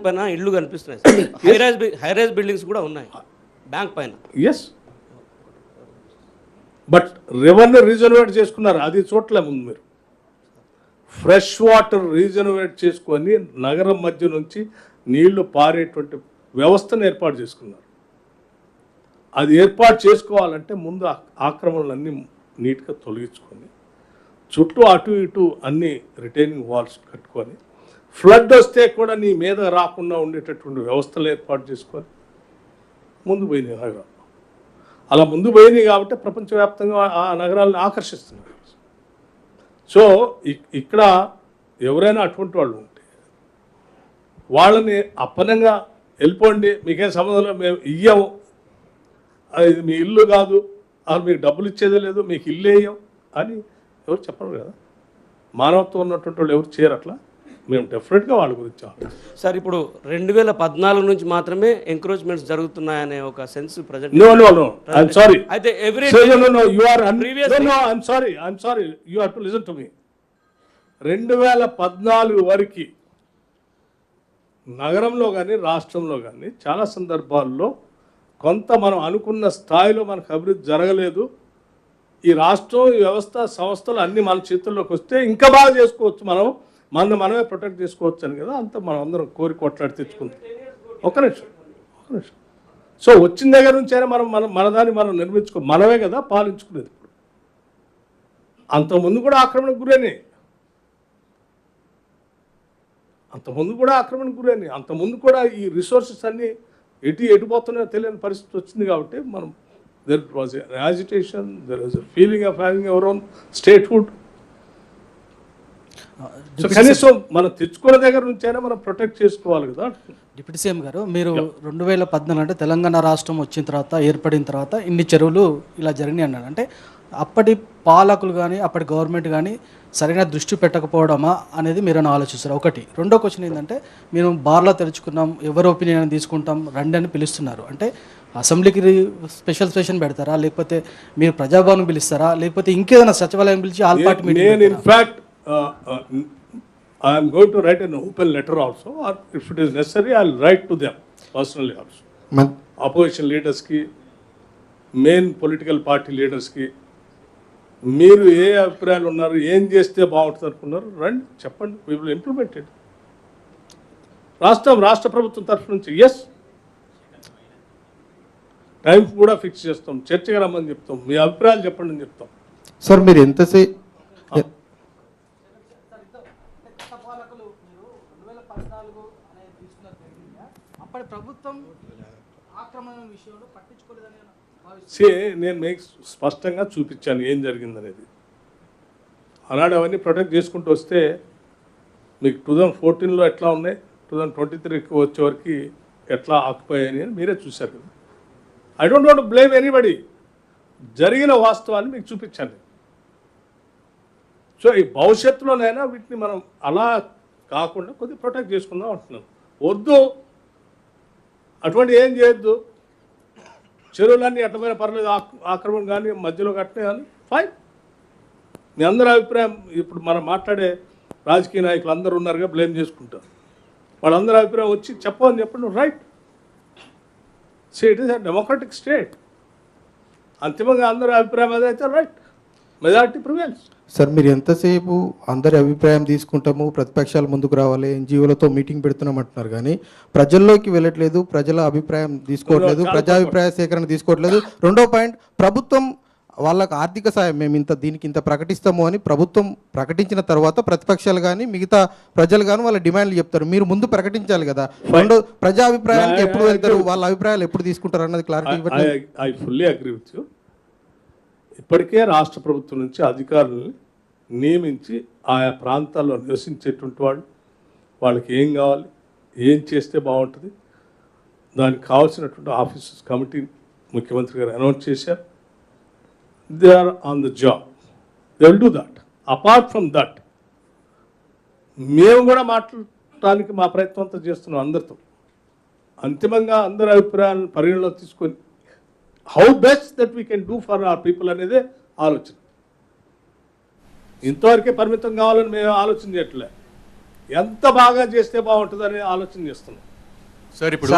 పైన ఇళ్ళు కనిపిస్తున్నాయి, హైరైజ్ బిల్డింగ్స్ కూడా ఉన్నాయి బ్యాంక్ పైన. ఎస్, బట్ రెవెన్యూ రీజనరేట్ చేసుకున్నారు, అది చోట్ల ముందు మీరు ఫ్రెష్ వాటర్ రీజనరేట్ చేసుకొని నగరం మధ్య నుంచి నీళ్లు పారేటువంటి వ్యవస్థను ఏర్పాటు చేసుకున్నారు. అది ఏర్పాటు చేసుకోవాలంటే ముందు ఆక్రమణలన్నీ నీట్గా తొలగించుకొని చుట్టూ అటు ఇటు అన్ని రిటైనింగ్ వాల్స్ కట్టుకొని ఫ్లడ్ వస్తే కూడా నీ మీద రాకుండా ఉండేటటువంటి వ్యవస్థలు ఏర్పాటు చేసుకొని ముందు పోయినాయి నగరాలు. అలా ముందు పోయినాయి కాబట్టి ప్రపంచవ్యాప్తంగా ఆ నగరాలను ఆకర్షిస్తున్నారు. సో ఇక్కడ ఎవరైనా అటువంటి వాళ్ళు ఉంటే వాళ్ళని అప్పనంగా వెళ్ళిపోండి, మీకేం సంబంధంలో మేము ఇయ్యము, అది మీ ఇల్లు కాదు, అది మీకు డబ్బులు ఇచ్చేదే లేదు, మీకు ఇల్లు వేయం అని ఎవరు చెప్పరు కదా. మానవత్వం ఉన్నటువంటి వాళ్ళు ఎవరు చేయరు అట్లా. మేము డెఫినెట్గా వాళ్ళ గురించి సార్. ఇప్పుడు 2014 నుంచి మాత్రమే ఎంక్రోచ్మెంట్స్ జరుగుతున్నాయనే ఒక sense present. No, I'm sorry. అయితే every No, you are no, I'm sorry, you have to listen to me. 2014 వరకు నగరంలో కానీ రాష్ట్రంలో కానీ చాలా సందర్భాల్లో కొంత మనం అనుకున్న స్థాయిలో మనకు అభివృద్ధి జరగలేదు. ఈ రాష్ట్రం, ఈ వ్యవస్థ, సంస్థలు అన్నీ మన చేతుల్లోకి వస్తే ఇంకా బాగా చేసుకోవచ్చు, మనమే ప్రొటెక్ట్ చేసుకోవచ్చు అని కదా అంత మనం అందరం కోరి కొట్లాడి తెచ్చుకుందాం. ఒక నిమిషం. సో వచ్చిన దగ్గర నుంచి అయినా మనదాన్ని మనం నిర్మించుకో, మనమే కదా పాలించుకునేది. ఇప్పుడు అంతకుముందు కూడా ఆక్రమణకు గురైనాయి, అంతకుముందు కూడా ఈ రిసోర్సెస్ అన్నీ ఎటుపోతున్నాయో తెలియని పరిస్థితి వచ్చింది. కాబట్టి మనం there was agitation, there was a feeling of having our own statehood. So కనీసం మనం తెచ్చుకున్న దగ్గర నుంచి అయినా మనం ప్రొటెక్ట్ చేసుకోవాలి కదా. డిప్యూటీ సీఎం గారు, మీరు 2014 అంటే తెలంగాణ రాష్ట్రం వచ్చిన తర్వాత, ఏర్పడిన తర్వాత ఇన్ని చెరువులు ఇలా జరిగినాయి అన్నారు. అంటే అప్పటి పాలకులు కానీ అప్పటి గవర్నమెంట్ కానీ సరైన దృష్టి పెట్టకపోవడమా అనేది మీరు ఆలోచిస్తారు. ఒకటి. రెండో క్వశ్చన్ ఏంటంటే, మీరు బార్లో తెరుచుకున్నాం, ఎవరి ఒపీనియన్ తీసుకుంటాం, రండి అని పిలుస్తున్నారు. అంటే అసెంబ్లీకి స్పెషల్ సెషన్ పెడతారా, లేకపోతే మీరు ప్రజాభవన్ పిలుస్తారా, లేకపోతే ఇంకేదైనా సచివాలయం పిలిచి ఆల్ పార్టీ మీటింగ్? నేను in fact I am going to write an open letter also, or if it is necessary, I will write to them personally also. Opposition leaders ki, main political party leaders ki, మీరు ఏ అభిప్రాయాలు ఉన్నారు, ఏం చేస్తే బాగుంటుంది అనుకున్నారు, రండి చెప్పండి, we will implement it. రాష్ట్ర ప్రభుత్వం తరఫు నుంచి ఎస్, టైం కూడా ఫిక్స్ చేస్తాం, చర్చగా రమ్మని చెప్తాం, మీ అభిప్రాయాలు చెప్పండి అని చెప్తాం. సార్ మీరు ఎంతసేపు అప్పటి ప్రభుత్వం ఆక్రమణ విషయంలో పట్టించుకోలేదని నేను మీకు స్పష్టంగా చూపించాను ఏం జరిగిందనేది. అలాంటి అవన్నీ ప్రొటెక్ట్ చేసుకుంటూ వస్తే మీకు 2014లో ఎట్లా ఉన్నాయి, 2023కి వచ్చేవరకు ఎట్లా ఆక్యుపై అని మీరే చూశారు కదా. I don't want to blame anybody, జరిగిన వాస్తవాన్ని మీకు చూపించాను. సో ఈ భవిష్యత్తులోనైనా వీటిని మనం అలా కాకుండా కొద్దిగా ప్రొటెక్ట్ చేసుకుందాం అంటున్నాను. వద్దు, అటువంటి ఏం చేయొద్దు, చెరువులన్నీ ఎట్టమైన పర్లేదు, ఆక్రమణ కానీ మధ్యలో కట్టినా కానీ ఫైన్. మీ అందరి అభిప్రాయం, ఇప్పుడు మనం మాట్లాడే రాజకీయ నాయకులు అందరూ ఉన్నారుగా, బ్లేమ్ చేసుకుంటారు. వాళ్ళందరి అభిప్రాయం వచ్చి చెప్పని చెప్పండి, right. So it is a democratic state. అంతిమంగా అందరి అభిప్రాయం అదైతే రైట్, మెజారిటీ ప్రివేల్స్. సార్ మీరు ఎంతసేపు అందరి అభిప్రాయం తీసుకుంటాము, ప్రతిపక్షాలు ముందుకు రావాలి, ఎన్జిఓలతో మీటింగ్ పెడుతున్నాం అంటున్నారు, కానీ ప్రజల్లోకి వెళ్ళట్లేదు, ప్రజల అభిప్రాయం తీసుకోవట్లేదు, ప్రజాభిప్రాయ సేకరణ తీసుకోవట్లేదు. రెండో పాయింట్, ప్రభుత్వం వాళ్ళకు ఆర్థిక సాయం మేము దీనికి ఇంత ప్రకటిస్తాము అని ప్రభుత్వం ప్రకటించిన తర్వాత ప్రతిపక్షాలు కానీ మిగతా ప్రజలు కానీ వాళ్ళ డిమాండ్లు చెప్తారు. మీరు ముందు ప్రకటించాలి కదా. రెండో, ప్రజాభిప్రాయానికి ఎప్పుడు వెళ్తారు, వాళ్ళ అభిప్రాయాలు ఎప్పుడు తీసుకుంటారు అన్నది క్లారిటీ ఇవ్వండి. I fully agree with you. ఇప్పటికే రాష్ట్ర ప్రభుత్వం నుంచి అధికారులని నియమించి ఆయా ప్రాంతాల్లో నివసించేటువంటి వాళ్ళకి ఏం కావాలి, ఏం చేస్తే బాగుంటుంది, దానికి కావాల్సినటువంటి ఆఫీసర్స్ కమిటీ ముఖ్యమంత్రి గారు అనౌన్స్ చేశారు. They are on the job, they will do that. Apart from that మేము కూడా మాట్లాడటానికి మా ప్రయత్నం అంతా చేస్తున్నాం అందరితో. అంతిమంగా అందరి అభిప్రాయాలను పరిగణలో తీసుకొని how best that we can do for our people అనేదే ఆలోచన. ఇంతవరకే పరిమితం కావాలని మేము ఆలోచన చేయట్లే. ఎంత బాగా చేస్తే బాగుంటుందని ఆలోచన చేస్తున్నాం. సార్ ఇప్పుడు